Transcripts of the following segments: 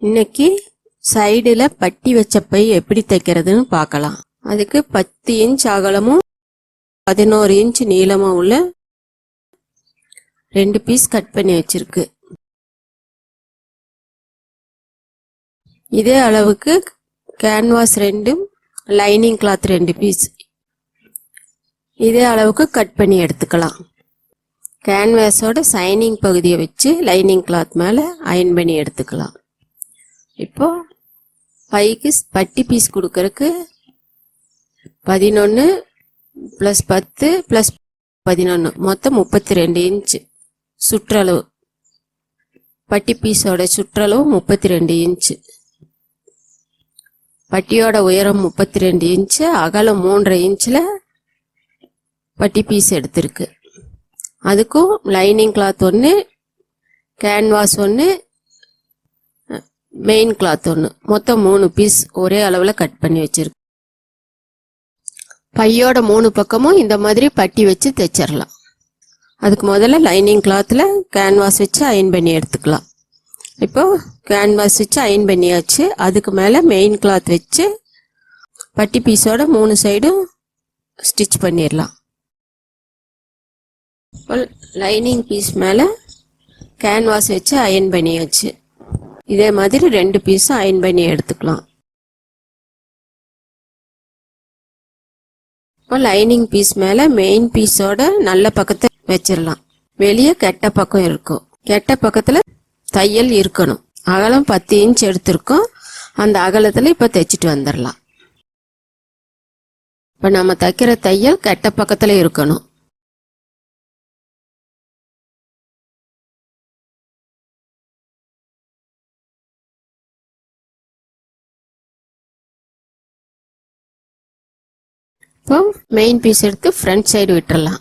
இன்னைக்கு சைடுல பட்டி வச்ச பை எப்படி தைக்கிறதுன்னு பார்க்கலாம். அதுக்கு 10 இன்ச் அகலமும் 11 இன்ச் நீளமும் உள்ள 2 பீஸ் கட் பண்ணி வச்சிருக்கு. இதே அளவுக்கு கேன்வாஸ் 2, லைனிங் கிளாத் 2 பீஸ் இதே அளவுக்கு கட் பண்ணி எடுத்துக்கலாம். கேன்வாஸோட சைனிங் பகுதியை வச்சு லைனிங் கிளாத் மேலே அயன் பண்ணி எடுத்துக்கலாம். இப்போ பைக்கு பட்டி பீஸ் கொடுக்கறதுக்கு 11 + 10 + 11 மொத்தம் 32 இன்ச் சுற்றளவு. பட்டி பீஸோட சுற்றளவு 32 இன்ச். பட்டியோட உயரம் 32 இன்ச், அகலம் 3.5 இன்ச்சில் பட்டி பீஸ் எடுத்திருக்கு. அதுக்கும் lining cloth 1, canvas 1, main cloth 1 மொத்தம் 3 பீஸ் ஒரே அளவில் கட் பண்ணி வச்சிருக்கு. பையோட 3 பக்கமும் இந்த மாதிரி பட்டி வச்சு தைச்சிடலாம். அதுக்கு முதல்ல லைனிங் கிளாத்தில் கேன்வாஸ் வச்சு அயன் பண்ணி எடுத்துக்கலாம். இப்போ கேன்வாஸ் வச்சு அயன் பண்ணியாச்சு. அதுக்கு மேலே மெயின் கிளாத் வச்சு பட்டி பீஸோட 3 சைடும் ஸ்டிச் பண்ணிடலாம். லைனிங் பீஸ் மேலே கேன்வாஸ் வச்சு அயன் பண்ணியாச்சு. இதே மாதிரி 2 பீஸும் அயன் பண்ணி எடுத்துக்கலாம். இப்போ லைனிங் பீஸ் மேலே மெயின் பீஸோட நல்ல பக்கத்தை வச்சிடலாம். வெளியே கெட்ட பக்கம் இருக்கும். கெட்ட பக்கத்தில் தையல் இருக்கணும். அகலம் 10 இன்ச் எடுத்திருக்கோம். அந்த அகலத்தில் இப்போ தைச்சிட்டு வந்துடலாம். இப்போ நம்ம தைக்கிற தையல் கெட்ட பக்கத்தில் இருக்கணும். இப்போ மெயின் பீஸ் எடுத்து ஃப்ரண்ட் சைடு விட்டுறலாம்.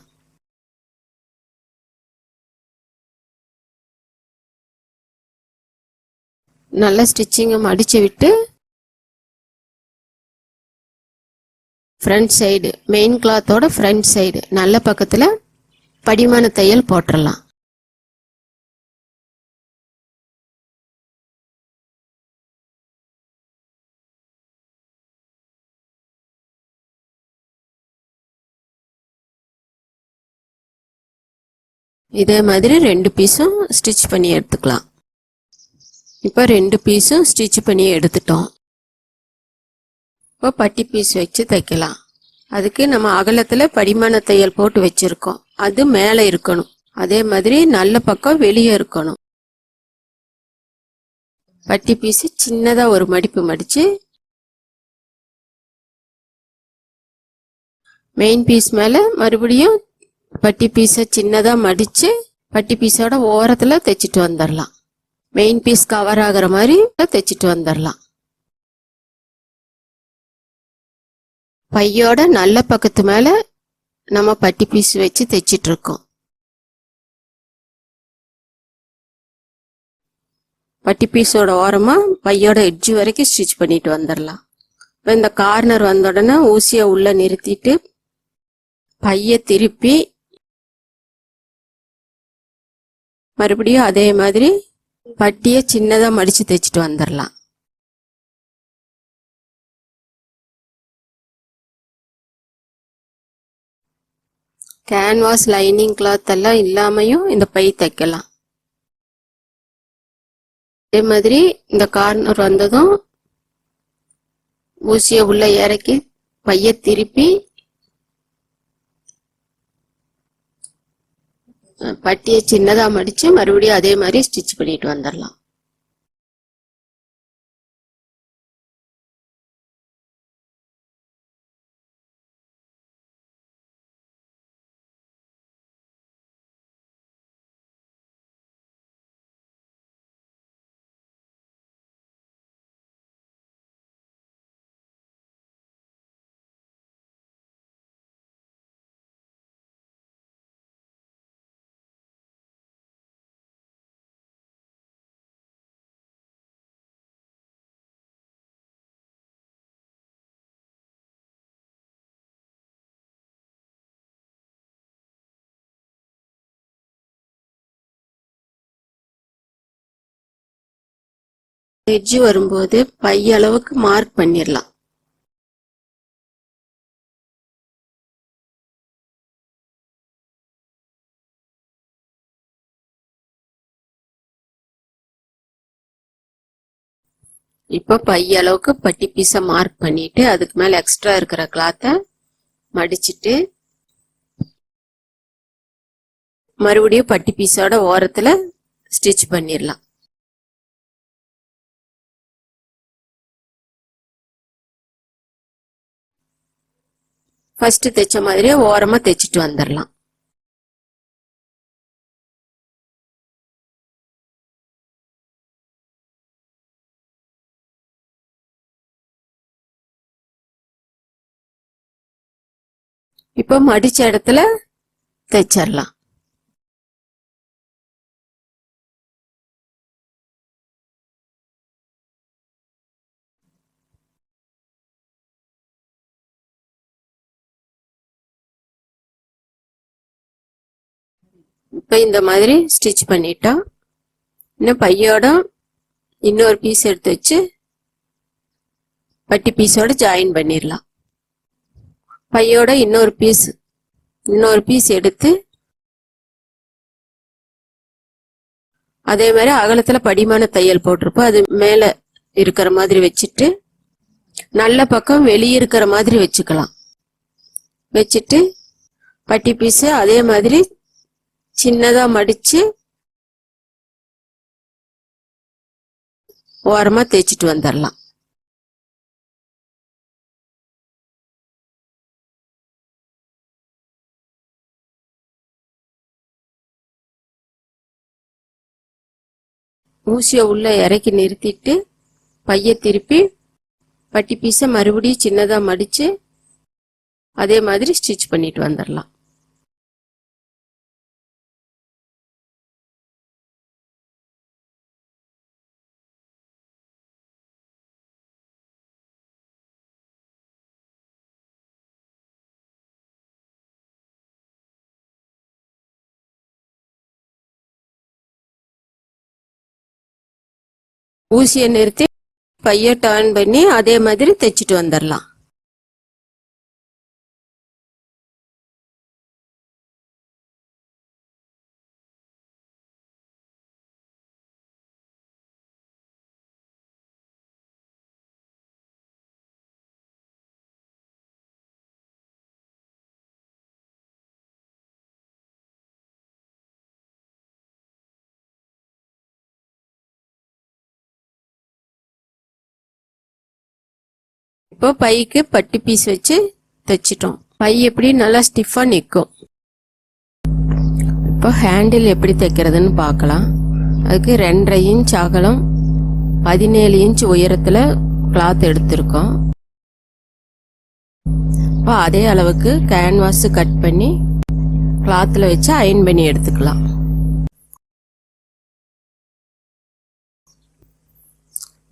நல்லா ஸ்டிச்சிங்கை மடிச்சு விட்டு ஃப்ரண்ட் சைடு மெயின் கிளாத்தோட ஃப்ரண்ட் சைடு நல்ல பக்கத்தில் படிமான தையல் போட்டுடலாம். இதே மாதிரி 2 பீஸும் ஸ்டிச் பண்ணி எடுத்துக்கலாம். இப்போ 2 பீஸும் ஸ்டிச் பண்ணி எடுத்துட்டோம். இப்போ பட்டி பீஸ் வச்சு தைக்கலாம். அதுக்கு நம்ம அகலத்தில் படிமான தையல் போட்டு வச்சிருக்கோம். அது மேலே இருக்கணும். அதே மாதிரி நல்ல பக்கம் வெளியே இருக்கணும். பட்டி பீஸ் சின்னதாக ஒரு மடிப்பு மடித்து மெயின் பீஸ் மேலே மறுபடியும் பட்டி பீஸை சின்னதாக மடித்து பட்டி பீஸோட ஓரத்தில் தைச்சிட்டு வந்துடலாம். மெயின் பீஸ் கவர் ஆகிற மாதிரி தைச்சிட்டு வந்துடலாம். பையோட நல்ல பக்கத்து மேலே நம்ம பட்டி பீஸ் வச்சு தைச்சிட்டு இருக்கோம். பட்டி பீஸோட ஓரமாக பையோட எட்ஜ் வரைக்கும் ஸ்டிச் பண்ணிட்டு வந்துடலாம். இப்போ இந்த கார்னர் வந்த உடனே ஊசியை உள்ள நிறுத்திட்டு பையை திருப்பி மறுபடியும் அதே மாதிரி பட்டியை சின்னதாக மடித்து தைச்சிட்டு வந்துடலாம். கேன்வாஸ் லைனிங் கிளாத் எல்லாம் இல்லாமையும் இந்த பை தைக்கலாம். அதே மாதிரி இந்த கார்னர் வந்ததும் ஊசியை உள்ள இறக்கி பையை திருப்பி பட்டியை சின்னதாக மடித்து மறுபடியும் அதே மாதிரி ஸ்டிச் பண்ணிட்டு வந்துடலாம். எட்ஜ் வரும்போது பை அளவுக்கு மார்க் பண்ணிடலாம். இப்போ பை அளவுக்கு பட்டி பீஸை மார்க் பண்ணிட்டு அதுக்கு மேல எக்ஸ்ட்ரா இருக்கிற கிளாத்தை மடிச்சிட்டு மறுபடியும் பட்டி பீஸோட ஓரத்துல ஸ்டிச் பண்ணிடலாம். ஃபர்ஸ்ட் தைச்ச மாதிரியே ஓரமா தைச்சிட்டு வந்துடலாம். இப்போ மடிச்ச இடத்துல தைச்சிடலாம். இப்போ இந்த மாதிரி ஸ்டிச் பண்ணிட்டா இன்னும் பையோட இன்னொரு பீஸ் எடுத்து வச்சு பட்டி பீஸோட ஜாயின் பண்ணிடலாம். பையோட இன்னொரு பீஸ் எடுத்து அதே மாதிரி அகலத்துல படிமான தையல் போட்டிருப்போம், அது மேல இருக்கிற மாதிரி வச்சுட்டு நல்ல பக்கம் வெளியே இருக்கிற மாதிரி வச்சுக்கலாம். வச்சுட்டு பட்டி பீஸ் அதே மாதிரி சின்னதா மடிச்சு ஓரமா தேய்ச்சிட்டு வந்துடலாம். ஊசியை உள்ள இறக்கி நிறுத்திட்டு பைய திருப்பி பட்டி பீஸை மறுபடியும் சின்னதா மடிச்சு அதே மாதிரி ஸ்டிச் பண்ணிட்டு வந்துடலாம். ஊசியை நிறுத்தி பைய டர்ன் பண்ணி அதே மாதிரி தைச்சிட்டு வந்துடலாம். இப்போ பைக்கு பட்டி பீஸ் வச்சு தைச்சிட்டோம். பை எப்படி நல்லா ஸ்டிஃபா நிற்கும். இப்போ ஹேண்டில் எப்படி தைக்கிறதுன்னு பார்க்கலாம். அதுக்கு 2.5 இன்ச் அகலம் 17 இன்ச் உயரத்துல கிளாத் எடுத்திருக்கோம். இப்போ அதே அளவுக்கு கேன்வாஸ் கட் பண்ணி கிளாத்ல வச்சு அயன் பண்ணி எடுத்துக்கலாம்.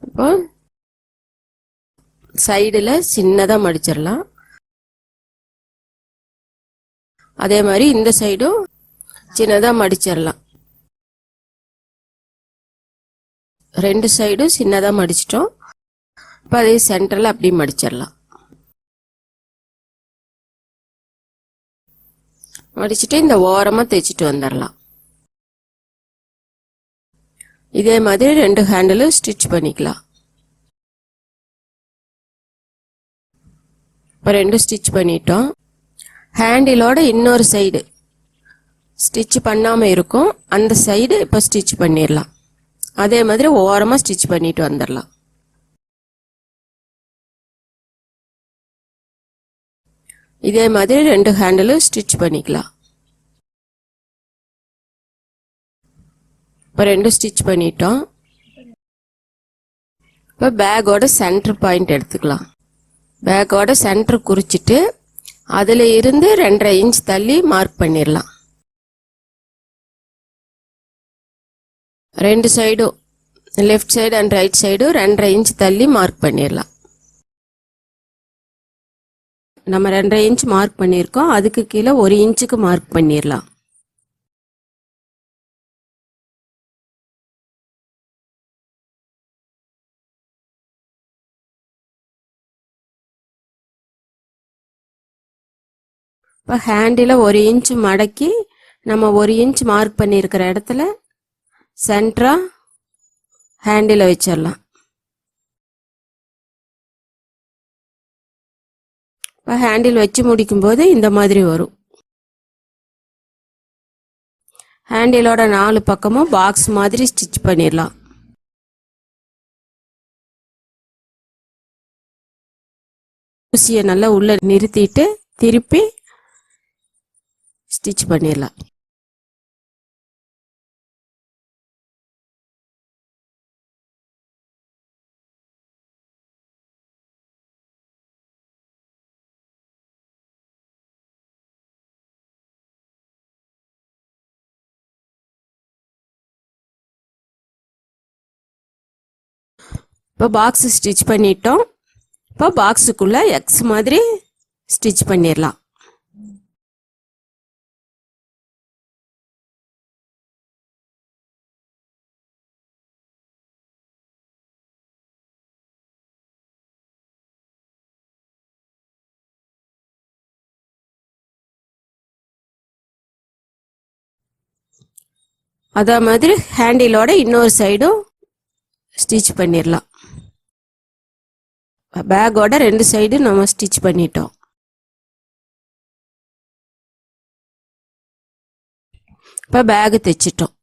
இப்போ சைடுல சின்னதா மடிச்சிடலாம். அதே மாதிரி இந்த சைடும் சின்னதா மடிச்சிடலாம். 2 சைடும் சின்னதா மடிச்சிட்டோம். இப்போ அதே சென்டர்ல அப்படி மடிச்சிடலாம். மடிச்சுட்டு இந்த ஓரமா தைச்சிட்டு வந்துடலாம். இதே மாதிரி 2 ஹேண்டிலும் ஸ்டிச் பண்ணிக்கலாம். இப்போ 2 ஸ்டிச் பண்ணிட்டோம். ஹேண்டிலோட இன்னொரு சைடு ஸ்டிச் பண்ணாம இருக்கும், அந்த சைடு இப்போ ஸ்டிச் பண்ணிடலாம். அதே மாதிரி ஓரமா ஸ்டிச் பண்ணிட்டு வந்துடலாம். இதே மாதிரி 2 ஹேண்டிலும் ஸ்டிச் பண்ணிக்கலாம். இப்போ 2 ஸ்டிச் பண்ணிட்டோம். இப்போ பேக்கோட சென்டர் பாயிண்ட் எடுத்துக்கலாம். பேக்கோட சென்டர் குறிச்சிட்டு அதுல இருந்து 2.5 இன்ச் தள்ளி மார்க் பண்ணிடலாம். 2 சைடும் லெஃப்ட் சைடு அண்ட் ரைட் சைடும் 2.5 இன்ச் தள்ளி மார்க் பண்ணிடலாம். நம்ம 2.5 இன்ச் மார்க் பண்ணியிருக்கோம், அதுக்கு கீழே 1 இன்ச்சுக்கு மார்க் பண்ணிடலாம். இப்போ ஹேண்டில் 1 இன்ச் மடக்கி நம்ம 1 இன்ச் மார்க் பண்ணியிருக்கிற இடத்துல சென்டராக ஹேண்டில் வச்சிடலாம். இப்போ ஹேண்டில் வச்சு முடிக்கும்போது இந்த மாதிரி வரும். ஹேண்டிலோட 4 பக்கமும் பாக்ஸ் மாதிரி ஸ்டிச் பண்ணிடலாம். ஊசியை நல்லா உள்ள நிறுத்திட்டு திருப்பி ஸ்டிச் பண்ணிடலாம். இப்போ பாக்ஸ் ஸ்டிச் பண்ணிட்டோம். இப்போ பாக்ஸுக்குள்ளே எக்ஸ் மாதிரி ஸ்டிச் பண்ணிடலாம். அதே மாதிரி ஹேண்டிலோட இன்னொரு சைடும் ஸ்டிச் பண்ணிடலாம். பேக்கோட 2 சைடு நம்ம ஸ்டிச் பண்ணிட்டோம். இப்போ பேகு தைச்சிட்டோம்.